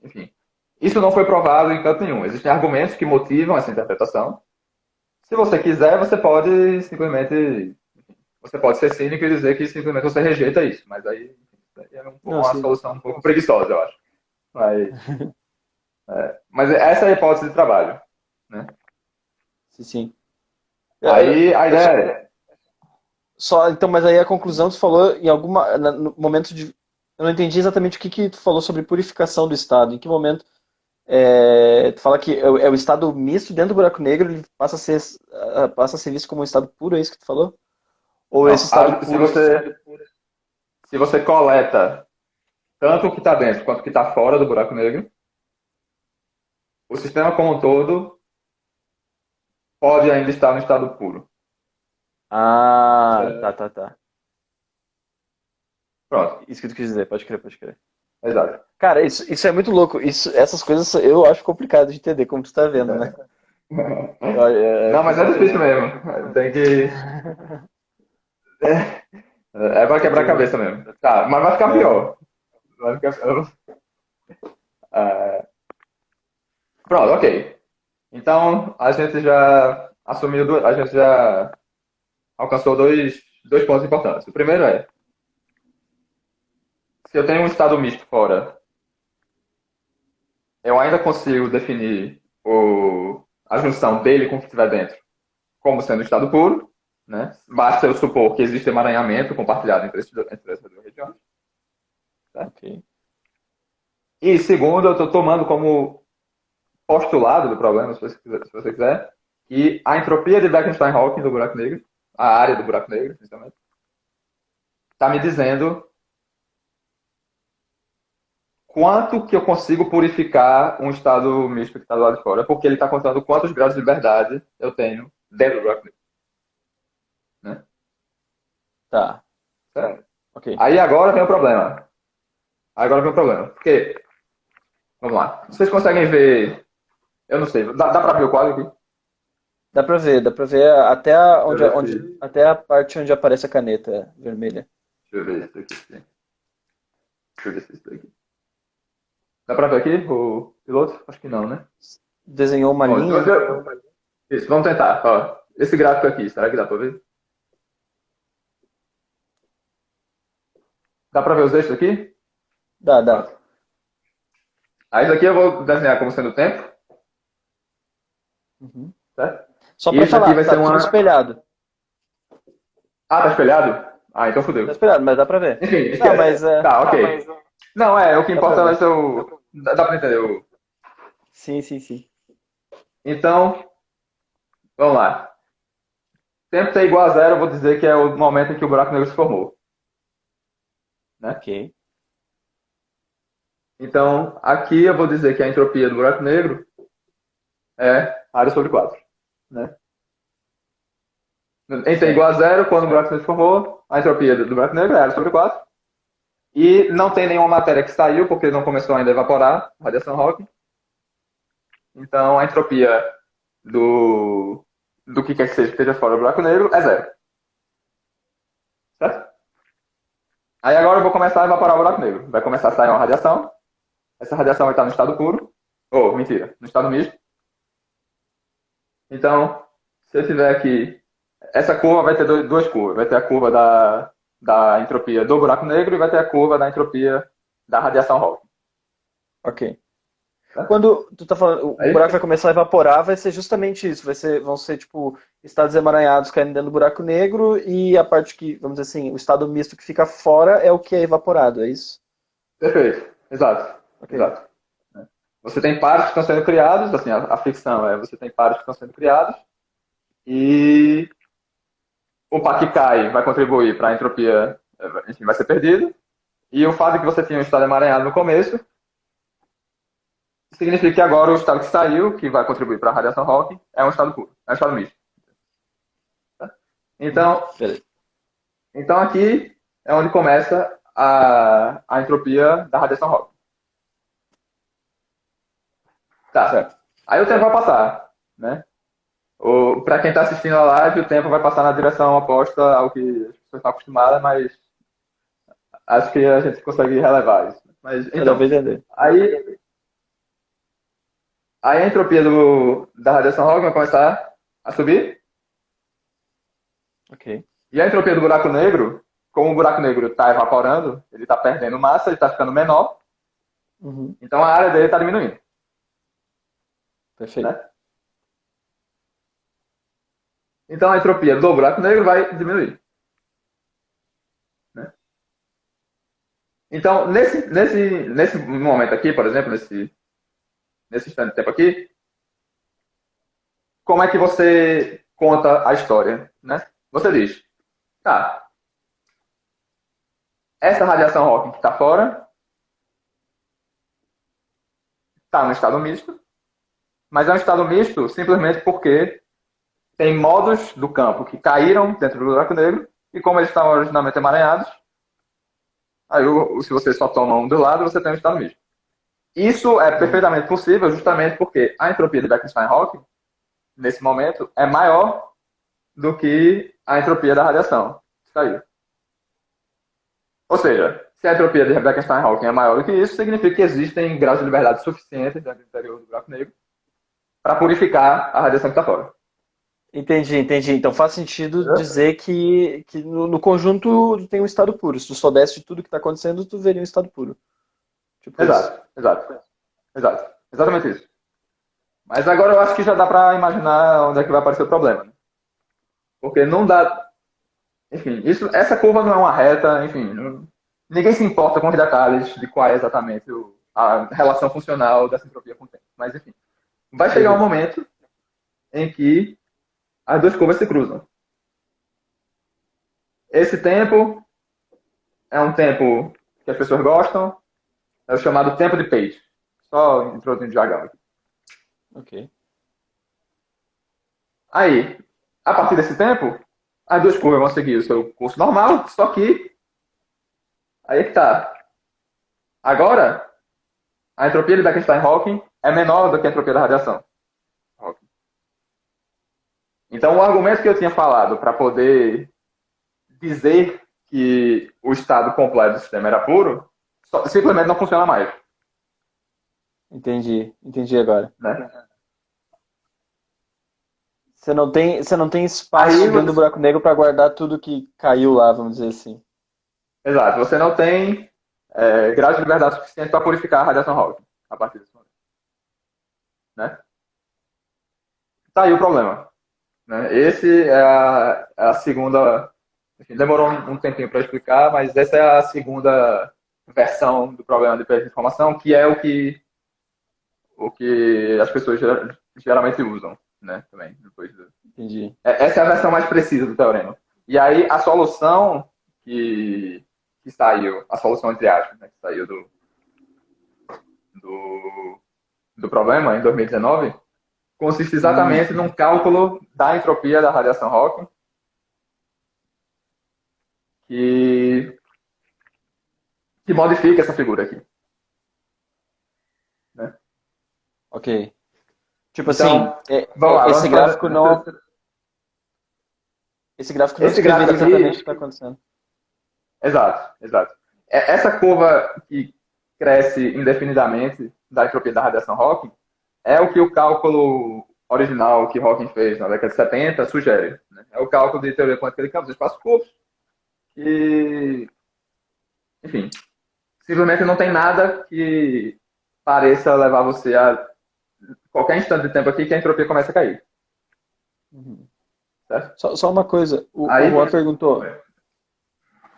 S2: enfim, isso não foi provado em canto nenhum. Existem argumentos que motivam essa interpretação. Se você quiser, você pode ser cínico e dizer que simplesmente você rejeita isso, mas aí é
S1: Não,
S2: uma
S1: sim.
S2: solução um pouco preguiçosa, eu acho. Mas, mas essa é a hipótese de trabalho, né?
S1: Sim, sim.
S2: Aí a
S1: Eu
S2: ideia
S1: só,
S2: é,
S1: então, mas aí a conclusão tu falou em no momento de, eu não entendi exatamente o que que tu falou sobre purificação do estado. Em que momento tu fala que é o estado misto dentro do buraco negro, ele passa a ser visto como um estado puro, é isso que tu falou? Ou esse
S2: não,
S1: estado
S2: se
S1: puro?
S2: você coleta tanto o que está dentro quanto o que está fora do buraco negro, o sistema como um todo pode ainda estar no estado puro.
S1: Ah, tá,
S2: Certo?
S1: tá, tá.
S2: Pronto,
S1: Isso que tu quis dizer, pode crer, pode crer.
S2: exato.
S1: Cara, isso é muito louco. Essas coisas eu acho complicado de entender, como tu tá vendo, né?
S2: Não, mas é difícil mesmo. Tem que. É para quebrar a
S1: Tu,
S2: cabeça mesmo. Tá, mas vai ficar
S1: é,
S2: pior. Vai ficar. Pronto, ok. Então, a gente já assumiu, a gente já alcançou dois pontos importantes. O primeiro é, se eu tenho um estado misto fora, eu ainda consigo definir a junção dele com o que estiver dentro como sendo um estado puro, né? Basta eu supor que existe emaranhamento compartilhado entre essas duas regiões. Certo?
S1: Ok.
S2: E segundo, eu estou tomando como postulado do problema, se você quiser, que a entropia de Bekenstein-Hawking do buraco negro, a área do buraco negro, principalmente, está me dizendo quanto que eu consigo purificar um estado misto que está do lado de fora, porque ele está contando quantos graus de liberdade eu tenho dentro do buraco negro. Né?
S1: Tá.
S2: Certo?
S1: Ok.
S2: Aí agora vem o problema. Agora vem o problema. Porque, vamos lá, vocês conseguem ver, eu não sei, dá para ver o quadro aqui?
S1: Dá pra ver até
S2: Deixa eu ver se.
S1: até a parte onde aparece a caneta vermelha.
S2: Deixa eu ver isso aqui. Sim. Deixa eu ver se isso daqui. Dá pra ver aqui o piloto? Acho que não, né?
S1: Desenhou uma
S2: Bom,
S1: linha.
S2: isso, vamos tentar. Ó, esse gráfico aqui, será que dá pra ver? Dá pra ver os eixos aqui?
S1: Dá.
S2: Pronto. Aí isso aqui eu vou desenhar como sendo o tempo,
S1: Uhum.
S2: certo?
S1: Só
S2: E
S1: pra
S2: isso aqui
S1: falar,
S2: vai
S1: tá
S2: ser
S1: tudo
S2: uma.
S1: espelhado.
S2: Ah, tá espelhado? Ah, então
S1: Tá
S2: fodeu.
S1: espelhado, mas dá pra ver.
S2: Enfim,
S1: Não, mas
S2: esquece. Tá, ok. Não, o que
S1: dá pra
S2: importa vai
S1: ver.
S2: ser o. Dá pra entender.
S1: Sim.
S2: Então, vamos lá. Tempo t igual a zero, eu vou dizer que é o momento em que o buraco negro se formou. Né?
S1: Ok.
S2: Então, aqui eu vou dizer que a entropia do buraco negro é área sobre 4. Né? Em t igual a
S1: Certo.
S2: zero, quando o buraco negro se formou, a entropia do buraco negro é área sobre 4. E não tem nenhuma matéria que saiu, porque não começou ainda a evaporar, radiação Hawking. Então, a entropia do, do que quer que seja que esteja fora do buraco negro é zero. Certo? Aí agora eu vou começar a evaporar o buraco negro. Vai começar a sair uma radiação. Essa radiação vai estar no estado puro. Ou, mentira, no estado misto. Então, se eu tiver aqui. Essa curva vai ter duas curvas. Vai ter a curva da entropia do buraco negro e vai ter a curva da entropia da radiação Hawking.
S1: Ok.
S2: Certo?
S1: Quando tu tá falando, o
S2: Aí,
S1: buraco vai começar a evaporar, vai ser justamente isso. Vão ser, tipo, estados emaranhados caindo dentro do buraco negro e a parte que, vamos dizer assim, o estado misto que fica fora é o que é evaporado, é isso?
S2: perfeito. Exato.
S1: Ok.
S2: Exato. Você tem pares que estão sendo criados, assim, a ficção é você tem pares que estão sendo criados e o par que cai vai contribuir para a entropia, enfim, vai ser perdido. E o fato de que você tinha um estado emaranhado no começo significa que agora o estado que saiu, que vai contribuir para a radiação Hawking, é um estado puro, é um estado misto. Tá? Então,
S1: Beleza.
S2: então aqui é onde começa a entropia da radiação Hawking. Tá.
S1: Certo.
S2: Aí o tempo vai passar, né? Para quem está assistindo a live, o tempo vai passar na direção oposta ao que as pessoas estão acostumadas, mas acho que a gente consegue relevar isso. Mas
S1: Já deu pra
S2: então,
S1: entender.
S2: aí, aí a entropia da radiação Hawking vai começar a subir.
S1: Ok.
S2: E a entropia do buraco negro, como o buraco negro está evaporando, ele está perdendo massa, ele está ficando menor,
S1: Uhum.
S2: então a área dele está diminuindo.
S1: Perfeito.
S2: Né? Então a entropia do buraco negro vai diminuir. Né? Então, nesse momento aqui, por exemplo, nesse instante de tempo aqui, como é que você conta a história? Né? Você diz, tá, essa radiação Hawking que está fora está no estado misto, mas é um estado misto simplesmente porque tem modos do campo que caíram dentro do buraco negro e como eles estavam originalmente emaranhados, aí se você só toma um do lado, você tem um estado misto. Isso é perfeitamente possível justamente porque a entropia de Bekenstein-Hawking, nesse momento, é maior do que a entropia da radiação que saiu. Ou seja, se a entropia de Bekenstein-Hawking é maior do que isso, significa que existem graus de liberdade suficientes dentro do interior do buraco negro para purificar a radiação que está fora.
S1: Entendi, entendi. Então faz sentido
S2: Entendeu?
S1: dizer que no conjunto tu tem um estado puro. Se tu soubesse de tudo que está acontecendo, tu veria um estado puro. Tipo isso.
S2: Exato, exato, exato. Exatamente isso. Mas agora eu acho que já dá para imaginar onde é que vai aparecer o problema, né? Porque não dá. Enfim, essa curva não é uma reta, enfim. Ninguém se importa com os detalhes de qual é exatamente a relação funcional dessa entropia com o tempo. Mas, enfim, vai chegar um
S1: Entendi.
S2: momento em que as duas curvas se cruzam. Esse tempo é um tempo que as pessoas gostam, é o chamado tempo de Page. Só introduzindo devagar aqui.
S1: Ok.
S2: Aí, a partir desse tempo, as duas curvas vão seguir o seu curso normal, só que aí é que tá. Agora, a entropia de Bekenstein-Hawking é menor do que a entropia da radiação. Então, o argumento que eu tinha falado para poder dizer que o estado completo do sistema era puro, simplesmente não funciona mais.
S1: Entendi. Entendi agora.
S2: Né?
S1: Você não tem
S2: Aí,
S1: espaço dentro do buraco negro para guardar tudo que caiu lá, vamos dizer assim.
S2: exato, você não tem grau de liberdade suficiente para purificar a radiação Hawking a partir desse momento. Né? Tá aí o problema. Né? Esse é a segunda. Enfim, demorou um tempinho para explicar, mas essa é a segunda versão do problema de perda de informação, que é o que as pessoas geralmente usam. Né? Também,
S1: Entendi.
S2: essa é a versão mais precisa do teorema. E aí a solução que saiu, a solução entre aspas, né, que saiu do, do problema em 2019, consiste exatamente num cálculo da entropia da radiação Hawking, que, que modifica essa figura aqui. Né?
S1: Ok. Tipo assim,
S2: Então, vamos lá,
S1: esse
S2: vamos
S1: gráfico não,
S2: fazer.
S1: esse gráfico não
S2: Esse gráfico
S1: descreveria exatamente o que
S2: aqui.
S1: está acontecendo.
S2: Exato, exato. Essa curva que cresce indefinidamente da entropia da radiação Hawking é o que o cálculo original que Hawking fez na década de 70 sugere. Né? É o cálculo de teoria quântica de campos de espaço curto e, enfim, simplesmente não tem nada que pareça levar você a qualquer instante de tempo aqui que a entropia começa a cair.
S1: Uhum.
S2: Certo?
S1: Só uma coisa, o
S2: Aí,
S1: Juan perguntou,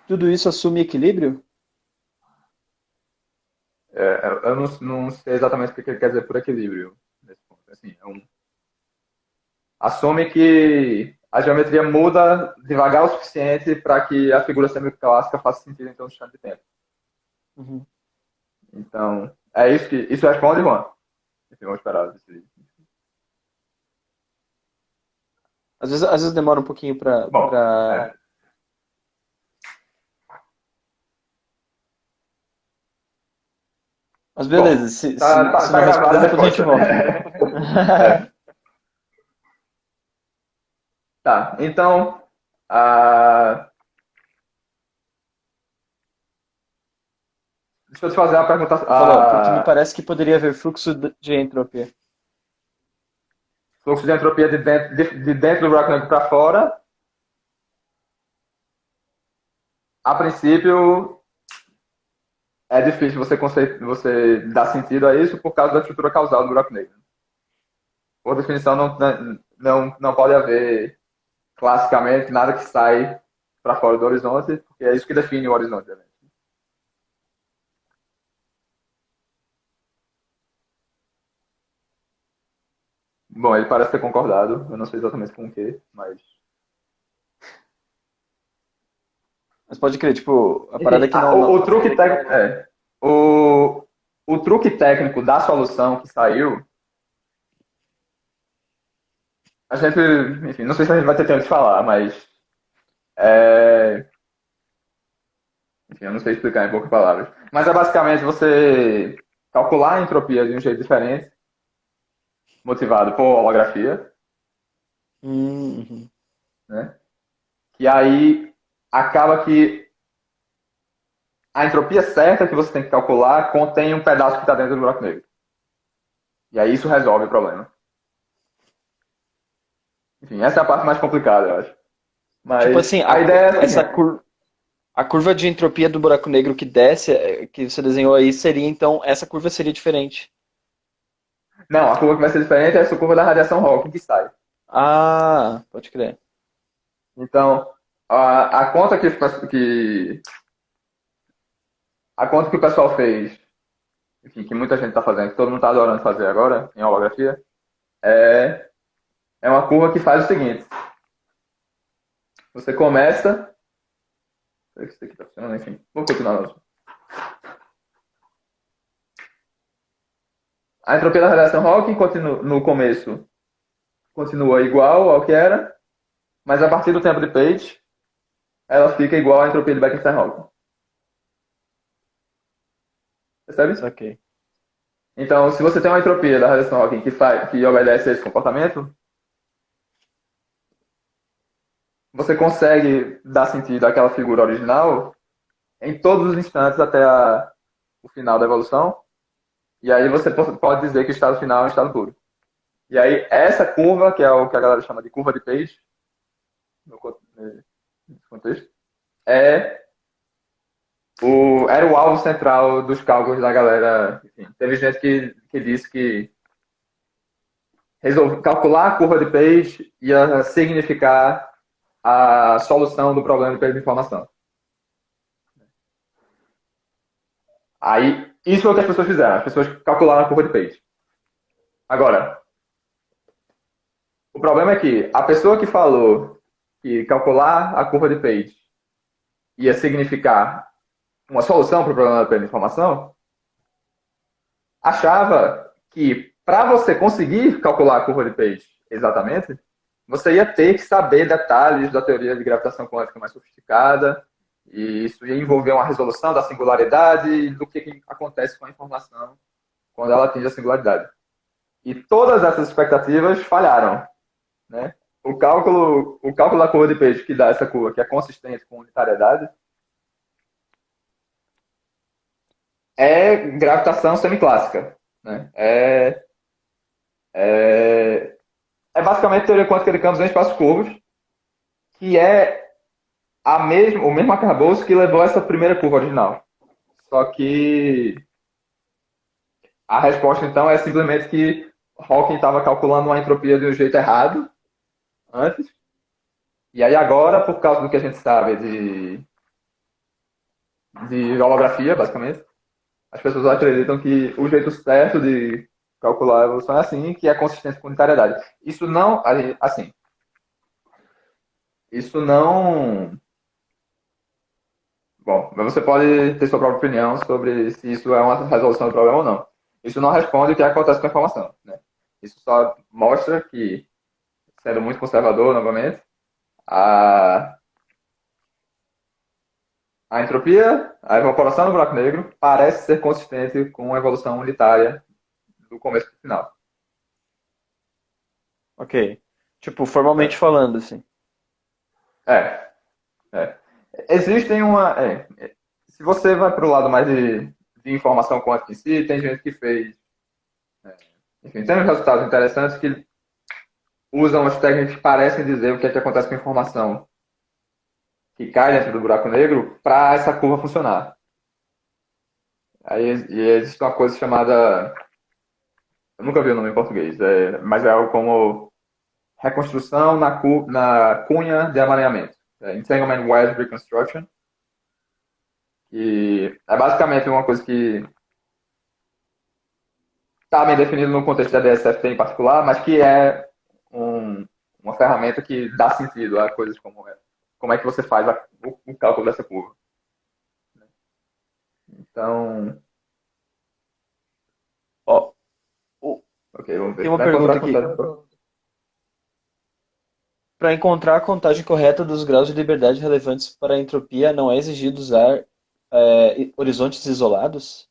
S1: tudo isso assume equilíbrio?
S2: eu não sei exatamente o que ele quer dizer por equilíbrio. Nesse ponto. Assim, assume que a geometria muda devagar o suficiente para que a figura semiclássica faça sentido em um instante de tempo.
S1: Uhum.
S2: Então, é isso que isso responde, Juan. Enfim, vamos esperar.
S1: Às vezes demora um pouquinho para.
S2: Bom,
S1: Mas
S2: bom,
S1: beleza, se,
S2: tá,
S1: se,
S2: tá,
S1: se
S2: tá
S1: não
S2: gravada
S1: responder,
S2: a
S1: depois a gente
S2: resposta.
S1: volta.
S2: Tá, então, ah, deixa eu te fazer uma pergunta.
S1: Você falou, porque me parece que poderia haver fluxo de entropia.
S2: Fluxo de entropia de dentro do buraco negro para fora, a princípio, é difícil você dar sentido a isso por causa da estrutura causal do buraco negro. Por definição, não pode haver classicamente nada que sai para fora do horizonte, porque é isso que define o horizonte. Né? Bom, ele parece ter concordado, eu não sei exatamente com o que, mas.
S1: Mas pode crer, tipo, a parada
S2: Enfim,
S1: é que não, não.
S2: o truque técnico. O truque técnico da solução que saiu, a gente. Enfim, não sei se a gente vai ter tempo de falar, mas. É, enfim, eu não sei explicar em poucas palavras. Mas é basicamente você calcular a entropia de um jeito diferente, motivado por holografia,
S1: Uhum.
S2: né? E aí acaba que a entropia certa que você tem que calcular contém um pedaço que está dentro do buraco negro. E aí isso resolve o problema. Enfim, essa é a parte mais complicada, eu acho.
S1: Tipo
S2: Mas
S1: assim,
S2: a ideia é assim,
S1: essa a curva de entropia do buraco negro que desce, que você desenhou aí, seria então, essa curva seria diferente.
S2: não, a curva que vai ser diferente é essa curva da radiação Hawking que sai.
S1: Ah, pode crer.
S2: Então, a conta a conta que o pessoal fez, enfim, que muita gente está fazendo, que todo mundo está adorando fazer agora, em holografia, é, é uma curva que faz o seguinte. Você começa. Isso aqui está funcionando, enfim. Vamos continuar. A entropia da radiação Hawking no começo continua igual ao que era, mas a partir do tempo de Page, ela fica igual à entropia de Bekenstein-Hawking. Percebe?
S1: Saquei.
S2: Então, se você tem uma entropia da radiação Hawking que obedece a esse comportamento, você consegue dar sentido àquela figura original em todos os instantes até o final da evolução. E aí você pode dizer que o estado final é um estado puro. E aí essa curva, que é o que a galera chama de curva de Page, nesse contexto, é era o alvo central dos cálculos da galera. Enfim, teve gente que disse que calcular a curva de Page ia significar a solução do problema de perda de informação. Aí, isso foi o que as pessoas fizeram. As pessoas calcularam a curva de Page. Agora, o problema é que a pessoa que falou que calcular a curva de Page ia significar uma solução para o problema da perda de informação, achava que para você conseguir calcular a curva de Page exatamente, você ia ter que saber detalhes da teoria de gravitação quântica mais sofisticada, e isso ia envolver uma resolução da singularidade e do que acontece com a informação quando ela atinge a singularidade. E todas essas expectativas falharam. Né? O cálculo da curva de Page, que dá essa curva, que é consistente com unitariedade, é gravitação semiclássica. Né? É basicamente teoria quântica de campos em espaços curvos, que é o mesmo arcabouço que levou essa primeira curva original. Só que a resposta, então, é simplesmente que Hawking estava calculando uma entropia de um jeito errado antes. E aí agora, por causa do que a gente sabe de holografia, basicamente, as pessoas acreditam que o jeito certo de calcular a evolução é assim, que é consistente com unitariedade. Isso não, assim, isso não. Bom, mas você pode ter sua própria opinião sobre se isso é uma resolução do problema ou não. Isso não responde o que acontece com a informação. Né? Isso só mostra que, sendo muito conservador, novamente, a, a entropia, a evaporação do buraco negro, parece ser consistente com a evolução unitária do começo para o final.
S1: Ok. Tipo, formalmente
S2: É,
S1: falando, assim.
S2: é. é. Existem uma. Se você vai para o lado mais de informação quântica em si, tem gente que fez. Enfim, tem uns resultados interessantes que usam as técnicas que parecem dizer o que é que acontece com a informação que cai dentro do buraco negro para essa curva funcionar. Aí existe uma coisa chamada. Eu nunca vi o nome em português, mas é algo como reconstrução na cunha de amareamento. Entanglement Wedge Reconstruction. Que é basicamente uma coisa que está bem definido no contexto da DSFT em particular, mas que é uma ferramenta que dá sentido a coisas como é que você faz o cálculo dessa curva. Então,
S1: Ó, o-
S2: ok, vamos
S1: tem
S2: ver.
S1: uma
S2: Para encontrar
S1: pergunta
S2: a
S1: aqui.
S2: contagem.
S1: Para encontrar a contagem correta dos graus de liberdade relevantes para a entropia, não é exigido usar horizontes isolados?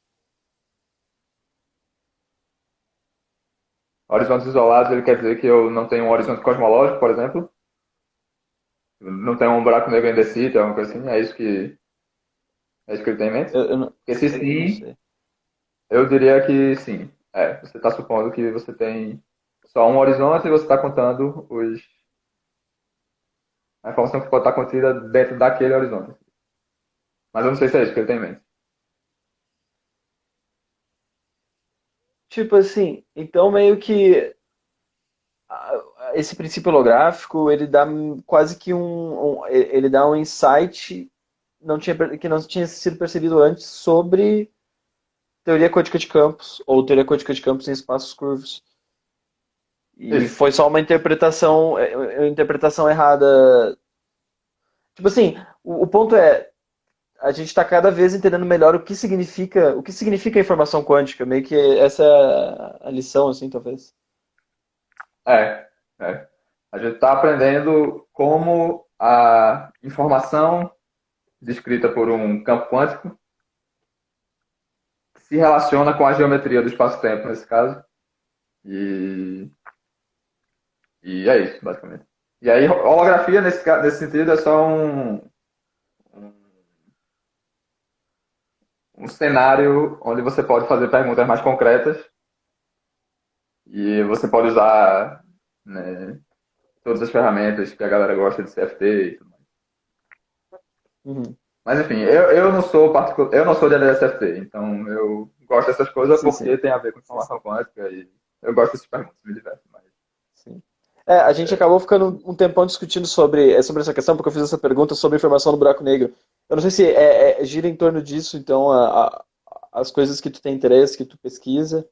S2: Horizontes isolados, ele quer dizer que eu não tenho um horizonte cosmológico, por exemplo. Não tenho um buraco negro em decite, alguma coisa assim. É isso que ele tem em mente?
S1: Eu não,
S2: Porque se
S1: não
S2: sim,
S1: sei.
S2: eu diria que sim. Você está supondo que você tem só um horizonte e você está contando os. a informação que pode estar contida dentro daquele horizonte. Mas eu não sei se é isso que ele tem em mente.
S1: Tipo assim, então meio que esse princípio holográfico, ele dá quase que ele dá um insight que não tinha sido percebido antes sobre teoria quântica de campos, ou teoria quântica de campos em espaços curvos. E
S2: Isso.
S1: foi só uma interpretação errada. Tipo assim, o ponto é, a gente está cada vez entendendo melhor o que significa a informação quântica, meio que essa é a lição, assim, talvez.
S2: É, é. A gente está aprendendo como a informação descrita por um campo quântico se relaciona com a geometria do espaço-tempo, nesse caso. E, e é isso, basicamente. E aí, holografia, nesse sentido, é só um cenário onde você pode fazer perguntas mais concretas e você pode usar, né, todas as ferramentas que a galera gosta de CFT e tudo mais.
S1: Uhum.
S2: Mas enfim, eu não sou eu não sou de LSFT, então eu gosto dessas coisas
S1: Sim,
S2: porque
S1: sim.
S2: tem a ver com informação quântica e eu gosto dessas perguntas, me divertem mais.
S1: Sim. É, a gente acabou ficando um tempão discutindo sobre essa questão, porque eu fiz essa pergunta sobre informação do buraco negro. Eu não sei se gira em torno disso, então, as coisas que tu tem interesse, que tu pesquisa.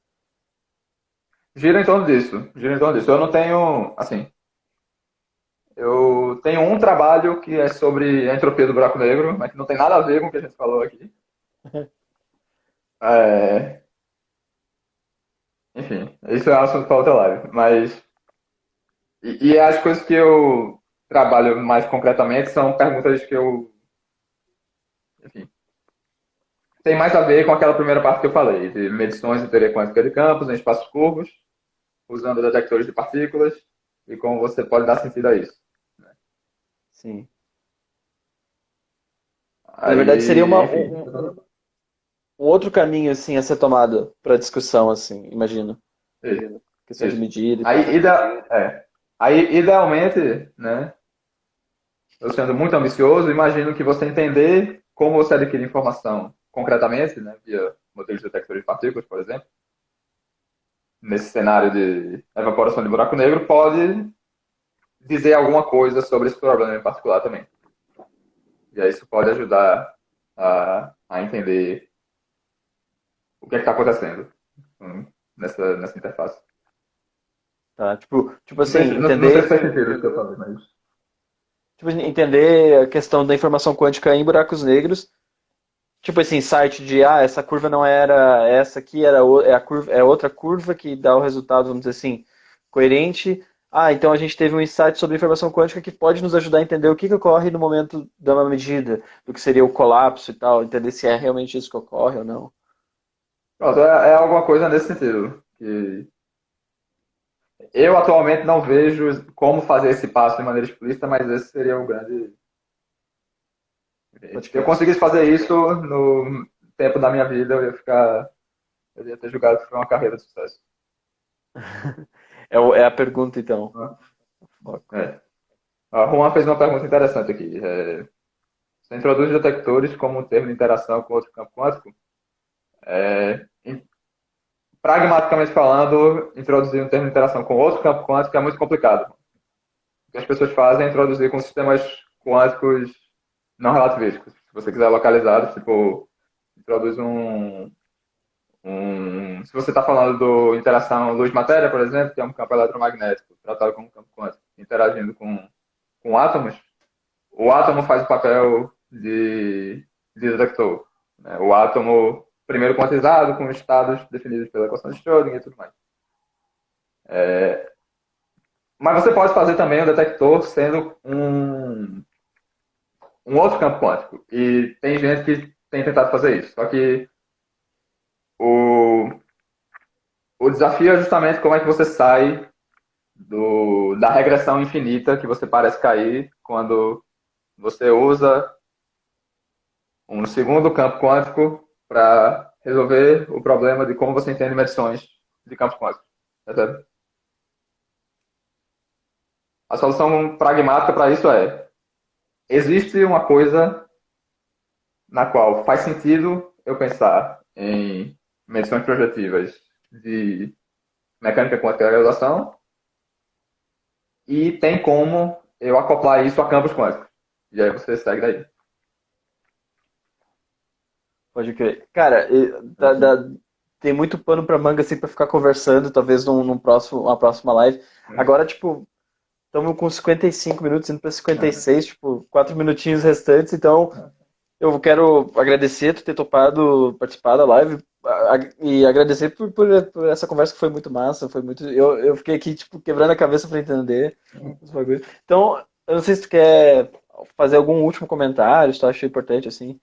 S2: Gira em torno disso, gira em torno disso. Eu não tenho, assim, eu tenho um trabalho que é sobre a entropia do buraco negro, mas que não tem nada a ver com o que a gente falou aqui. É, enfim, isso é um assunto para outra live. Mas, e as coisas que eu trabalho mais concretamente são perguntas que eu, enfim, tem mais a ver com aquela primeira parte que eu falei, de medições de teoria quântica de campos em espaços curvos, usando detectores de partículas, e como você pode dar sentido a isso.
S1: Sim. Na verdade, seria
S2: Aí, enfim.
S1: um outro caminho, assim, a ser tomado para discussão, assim, imagino.
S2: Isso.
S1: Questão de
S2: Isso.
S1: medida e
S2: Aí,
S1: tal.
S2: aí, idealmente, né, eu sendo muito ambicioso, imagino que você entender como você adquire informação concretamente, né, via modelos de detectores de partículas, por exemplo, nesse cenário de evaporação de buraco negro, pode dizer alguma coisa sobre esse problema em particular também. E aí isso pode ajudar a entender o que é está acontecendo nessa interface.
S1: Tá? Tipo
S2: Não sei,
S1: assim,
S2: não sei se faz sentido o que eu falei, mas.
S1: tipo, entender a questão da informação quântica em buracos negros. Tipo esse insight de, essa curva não era essa aqui, é a curva, é outra curva que dá o resultado, vamos dizer assim, coerente. Então a gente teve um insight sobre informação quântica que pode nos ajudar a entender o que, que ocorre no momento de uma medida, do que seria o colapso e tal, entender se é realmente isso que ocorre ou não.
S2: Pronto, é alguma coisa nesse sentido. Que eu atualmente não vejo como fazer esse passo de maneira explícita, mas esse seria o grande.
S1: Pode
S2: Se eu
S1: crer.
S2: conseguisse fazer isso no tempo da minha vida, eu ia ficar. Eu ia ter julgado que foi uma carreira de sucesso.
S1: É a pergunta, então. Foco.
S2: É. A Juan fez uma pergunta interessante aqui. Você introduz detectores como um termo de interação com outro campo quântico? Pragmaticamente falando, introduzir um termo de interação com outro campo quântico é muito complicado. O que as pessoas fazem é introduzir com sistemas quânticos não relativísticos. Se você quiser localizar, tipo, introduz se você está falando do interação luz-matéria, por exemplo, que é um campo eletromagnético, tratado como um campo quântico, interagindo com átomos, o átomo faz o papel de detector. Né? O átomo, primeiro quantizado, com estados definidos pela equação de Schrödinger e tudo mais. Mas você pode fazer também o detector sendo um outro campo quântico. E tem gente que tem tentado fazer isso. Só que o, o desafio é justamente como é que você sai da regressão infinita que você parece cair quando você usa um segundo campo quântico para resolver o problema de como você entende medições de campos quânticos. Percebe? A solução pragmática para isso é existe uma coisa na qual faz sentido eu pensar em medições projetivas de mecânica quântica da graduação e tem como eu acoplar isso a campos quânticos. E aí você segue daí.
S1: Pode crer. Cara, tem muito pano pra manga assim pra ficar conversando, talvez num próximo, uma próxima live. Agora, tipo, estamos com 55 minutos, indo pra 56, tipo, 4 minutinhos restantes, então eu quero agradecer tu ter topado participar da live e agradecer por essa conversa que foi muito massa, foi muito, eu fiquei aqui, tipo, quebrando a cabeça pra entender os bagulhos. Então, eu não sei se tu quer fazer algum último comentário, se tu acha importante, assim,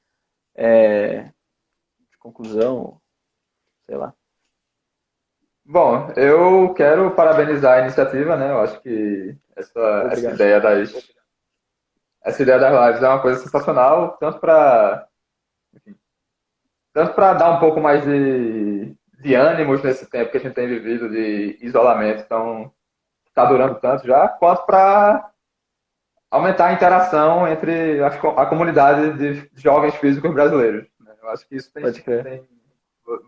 S1: de conclusão, sei lá.
S2: Bom, eu quero parabenizar a iniciativa, né? Eu acho que essa
S1: Obrigado.
S2: ideia das lives é uma coisa sensacional, tanto para dar um pouco mais de ânimos nesse tempo que a gente tem vivido de isolamento, então está durando tanto já, quanto para aumentar a interação entre a comunidade de jovens físicos brasileiros, né? Eu acho que isso
S1: Pode crer.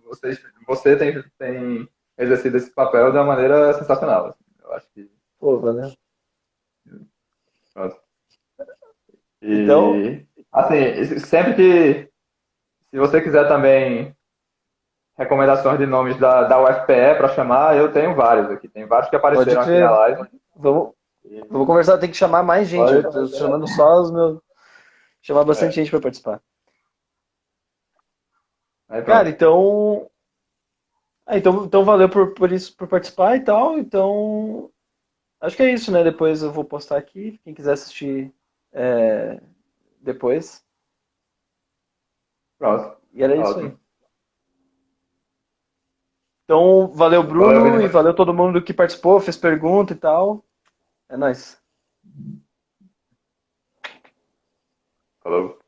S2: vocês, você tem exercido esse papel de uma maneira sensacional. Assim. Eu acho que
S1: Pô, valeu.
S2: pronto.
S1: Então,
S2: E assim, sempre que se você quiser também recomendações de nomes da UFPE para chamar, eu tenho vários aqui. Tem vários que
S1: pode
S2: apareceram aqui na
S1: crer.
S2: live.
S1: Vamos, vamos
S2: E
S1: conversar, tem que chamar mais gente.
S2: pode,
S1: Eu tô chamando só os meus. Chamar bastante
S2: é,
S1: gente para participar.
S2: aí
S1: Cara,
S2: pronto.
S1: então. Então valeu por isso, por participar e tal. Então, acho que é isso, né? Depois eu vou postar aqui. Quem quiser assistir depois.
S2: Pronto.
S1: E era
S2: Tá
S1: isso aí.
S2: ótimo.
S1: Então, valeu,
S2: Valeu,
S1: Bruno, e
S2: Vinícius.
S1: valeu todo mundo que participou, fez pergunta e tal. É nóis.
S2: Falou.